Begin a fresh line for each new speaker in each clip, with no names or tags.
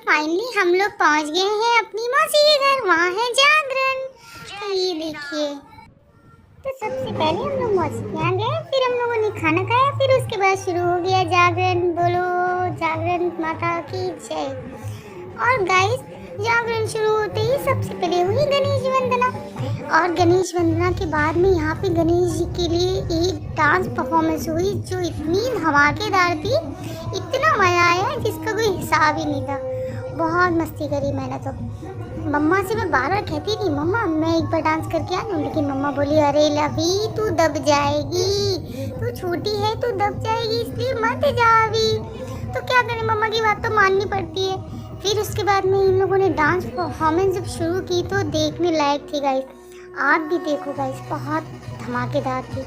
Finally हम लोग पहुंच गए हैं अपनी मौसी के घर। वहाँ है जागरण। तो ये देखिए, तो सबसे पहले हम लोग मौसी के यहाँ गए, फिर हम लोगों ने खाना खाया, फिर उसके बाद शुरू हो गया जागरण। बोलो जागरण माता की जय। और गाइस, जागरण शुरू होते ही सबसे पहले हुई गणेश वंदना। और गणेश वंदना के बाद में यहाँ पे गणेश जी के लिए एक डांस परफॉर्मेंस हुई जो इतनी धमाकेदार थी, इतना मजा आया जिसका कोई हिसाब ही नहीं था। बहुत मस्ती करी मैंने तो। मम्मा से मैं बार बार कहती थी, मम्मा मैं एक बार डांस करके आ लूँ, लेकिन मम्मा बोली अरे लवी तू दब जाएगी, तू छोटी है तू दब जाएगी, इसलिए मत जा अभी। तो क्या करें, मम्मा की बात तो माननी पड़ती है। फिर उसके बाद में इन लोगों ने डांस परफॉर्मेंस जब शुरू की तो देखने लायक थी गाइस। आप भी देखो गाइस, बहुत धमाकेदार थी।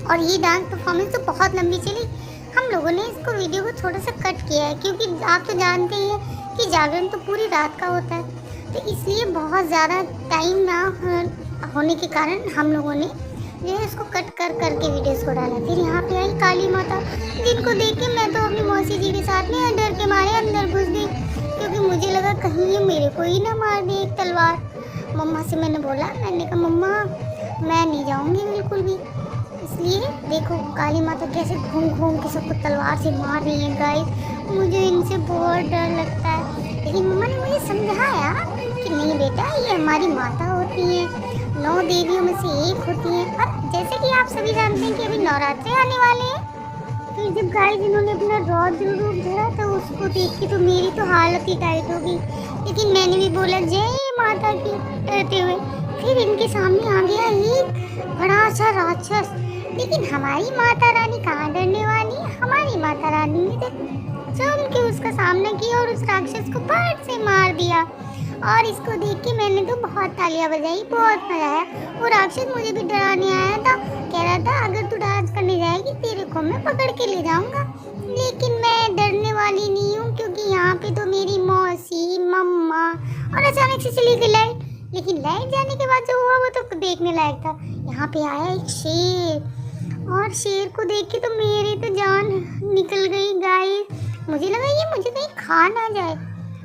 और ये डांस परफॉर्मेंस तो बहुत लंबी चली। हम लोगों ने इसको वीडियो को थोड़ा सा कट किया है, क्योंकि आप तो जानते ही हैं कि जागरण तो पूरी रात का होता है, तो इसलिए बहुत ज़्यादा टाइम ना होने के कारण हम लोगों ने जो है इसको कट कर करके वीडियोस को डाला। फिर यहाँ पे आई काली माता, जिनको देख के मैं तो अपनी मौसी जी के साथ में डर के मारे अंदर घुस गई, क्योंकि मुझे लगा कहीं ये मेरे को ही ना मार दे एक तलवार। मम्मा से मैंने बोला, मैंने कहा मम्मा मैं नहीं जाऊँगी बिल्कुल भी। इसलिए देखो काली माता कैसे घूम घूम के सबको तलवार से मार रही है गाइस। मुझे इनसे बहुत डर लगता है, लेकिन मम्मा ने मुझे समझाया कि नहीं बेटा, ये हमारी माता होती है, 9 देवियों में से एक होती है। और जैसे कि आप सभी जानते हैं कि अभी नवरात्रे आने वाले हैं, फिर जब गाइस इन्होंने अपना रौद्र रूप धरा तो उसको देख के तो मेरी तो हालत ही टाइट हो गई। लेकिन मैंने भी बोला जय माता की कहते हुए। फिर इनके सामने आ गया एक बड़ा सा राक्षस, लेकिन हमारी माता रानी कहाँ डरने वाली है। हमारी माता रानी ने जम के उसका सामना किया और उस राक्षस को फट से मार दिया। और इसको देख के मैंने तो बहुत तालियां बजाई, बहुत मजा आया। वो राक्षस मुझे भी डराने आया था, कह रहा था अगर तू डांस करने जाएगी तेरे को मैं पकड़ के ले जाऊंगा। लेकिन मैं डरने वाली नहीं हूँ, क्योंकि यहाँ पे तो मेरी मौसी मम्मा। और अचानक से चली गई लाइट, लेकिन लाइट जाने के बाद जो हुआ वो तो देखने लायक था। यहाँ पे आया एक शेर, और शेर को देख के तो मेरी तो जान निकल गई गाइस। मुझे लगा ये मुझे कहीं खा ना जाए,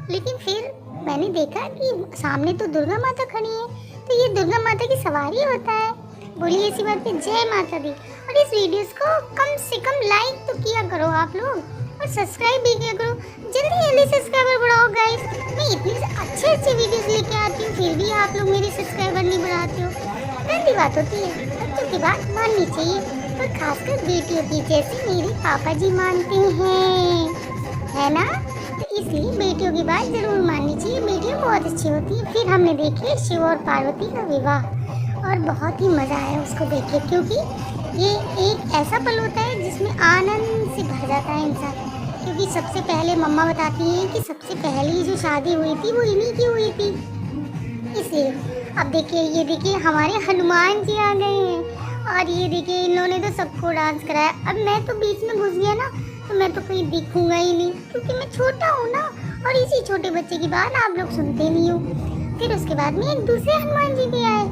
लेकिन फिर मैंने देखा कि सामने तो दुर्गा माता खड़ी है, तो ये दुर्गा माता की सवारी होता है। बोली ऐसी बात पे जय माता दी। और इस वीडियोस को कम से कम लाइक तो किया करो आप लोग, और सब्सक्राइब भी किया करो। जल्दी जल्दी सब्सक्राइबर बढ़ाओ गाइस। मैं इतनी अच्छे अच्छे वीडियोस लेके आती हूँ, फिर भी आप लोग मेरे सब्सक्राइबर नहीं बढ़ाते हो। गंदी बात होती है, बच्चों की बात माननी चाहिए, और खासकर बेटियों की, जैसे मेरे पापा जी मानते हैं, है ना। तो इसलिए बेटियों की बात जरूर माननी चाहिए, बेटियाँ बहुत अच्छी होती है। फिर हमने देखे शिव और पार्वती का विवाह, और बहुत ही मज़ा आया उसको देख के, क्योंकि ये एक ऐसा पल होता है जिसमें आनंद से भर जाता है इंसान। क्योंकि सबसे पहले मम्मा बताती हैं कि सबसे पहली जो शादी हुई थी वो इन्हीं की हुई थी, इसलिए। अब देखिए, ये देखिए हमारे हनुमान जी आ गए हैं, और ये देखिए इन्होंने तो सबको डांस कराया। अब मैं तो बीच में घुस गया ना, तो मैं तो कहीं दिखूंगा ही नहीं, क्योंकि मैं छोटा हूँ ना, और इसी छोटे बच्चे की बात आप लोग सुनते नहीं हो। फिर उसके बाद में एक दूसरे हनुमान जी भी आए,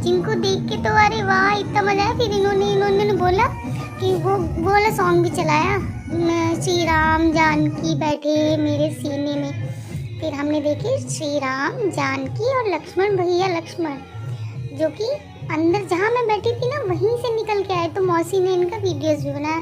जिनको देख के तो अरे वाह इतना मजा आया। फिर इन्होंने बोला कि वो वाला सॉन्ग भी चलाया, श्री राम जानकी बैठे मेरे सीने में। फिर हमने देखे श्री राम जानकी और लक्ष्मण भैया लक्ष्मण, जो कि अंदर जहाँ मैं बैठी थी ना वहीं से निकल के आए, तो मौसी ने इनका वीडियोस भी बनाया।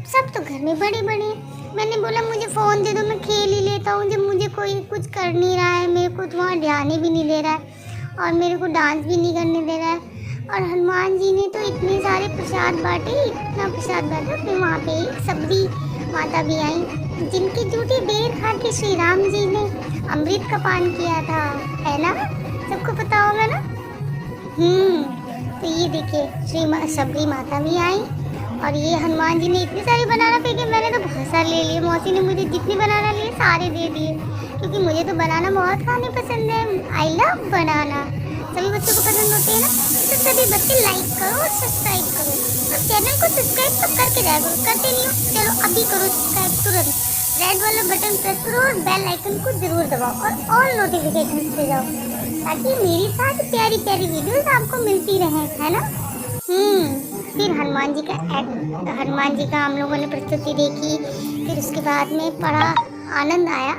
सब तो घर में बड़े बड़े। मैंने बोला मुझे फ़ोन दे दो, मैं खेल ही लेता हूँ, जब मुझे कोई कुछ कर नहीं रहा है, मेरे को तो वहाँ ध्यान भी नहीं दे रहा है, और मेरे को डांस भी नहीं करने दे रहा है। और हनुमान जी ने तो इतने सारे प्रसाद बांटे, इतना प्रसाद बांटा। फिर वहाँ पे एक सबरी माता भी आई, जिनके जूठे बेर खा के श्री राम जी ने अमृत का पान किया था, है ना, सबको पता होगा ना। तो ये देखिए सबरी माता भी आई, और ये हनुमान जी ने इतने सारे बनाना फेंके, मैंने तो बहुत सारे ले लिए। मौसी ने मुझे जितने बनाना लिए सारे दे दिए, क्योंकि मुझे तो बनाना बहुत खाने पसंद है। आई लव बनाना, सभी बच्चों को पसंद होते हैं ना। तो सभी बच्चे लाइक करो और सब्सक्राइब करो, और चैनल को सब्सक्राइब तो करके जाया करो, करते नहीं हो चलो अभी करो सब्सक्राइब तुरंत। रेड वाला बटन प्रेस करो और बेल आइकन को जरूर दबाओ, और ऑल नोटिफिकेशन पे जाओ, ताकि मेरी साथ प्यारी प्यारी वीडियोस आपको मिलती रहे, है ना। फिर हनुमान जी का हम लोगों ने प्रस्तुति देखी। फिर उसके बाद में बड़ा आनंद आया,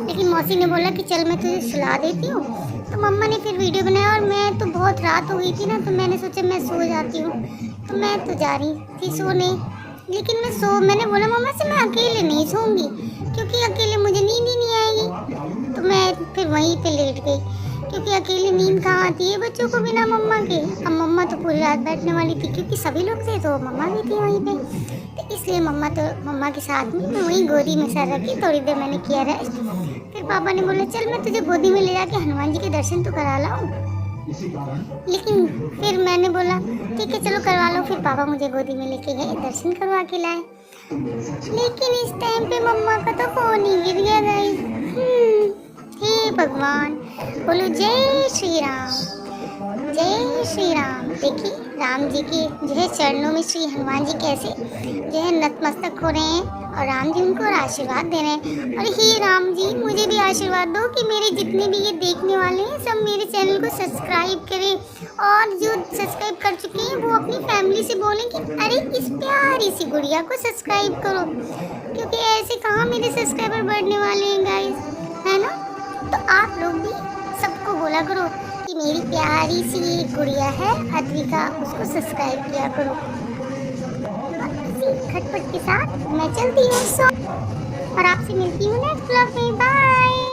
लेकिन मौसी ने बोला कि चल मैं तुझे सुला देती हूँ। तो मम्मा ने फिर वीडियो बनाया और मैं तो बहुत रात हो गई थी ना, तो मैंने सोचा मैं सो जाती हूँ। तो मैं तो जा रही थी सोने, लेकिन मैंने बोला मम्मा से मैं अकेले नहीं सोऊंगी, क्योंकि अकेले मुझे नींद ही नहीं आएगी। तो मैं फिर वहीं पे लेट गई, क्योंकि अकेले नींद कहाँ आती है बच्चों को बिना मम्मा के। अब मम्मा तो पूरी रात बैठने वाली थी, क्योंकि सभी लोग थे तो मम्मा भी थी वहीं पे, तो इसलिए मम्मा के साथ में मैं वहीं गोदी में सर रखी, थोड़ी देर मैंने किया रेस्ट। फिर पापा ने बोला चल मैं तुझे गोदी में ले जाके हनुमान जी के दर्शन तो करा लाऊं। लेकिन फिर मैंने बोला ठीक है चलो करवा लो। फिर पापा मुझे गोदी में लेके गए, दर्शन करवा के लाए। लेकिन इस टाइम पे मम्मा का तो फोन ही गिर गया गाइस। हे भगवान, बोलो जय श्री राम, जय श्री राम। देखिए राम जी के जो है चरणों में श्री हनुमान जी कैसे जो है नतमस्तक हो रहे हैं और राम जी उनको आशीर्वाद दे रहे हैं। और हे राम जी मुझे भी आशीर्वाद दो कि मेरे जितने भी ये देखने वाले हैं सब मेरे चैनल को सब्सक्राइब करें, और जो सब्सक्राइब कर चुके हैं वो अपनी फैमिली से बोलें कि अरे इस प्यारी सी गुड़िया को सब्सक्राइब करो, क्योंकि ऐसे कहाँ मेरे सब्सक्राइबर बढ़ने वाले हैं गाइस, है ना। तो आप लोग भी सबको बोला करो कि मेरी प्यारी सी गुड़िया है अद्विका, उसको सब्सक्राइब किया करो। इसी खटपट के साथ मैं चलती हूँ और आपसे मिलती हूँ नेक्स्ट व्लॉग में। बाय।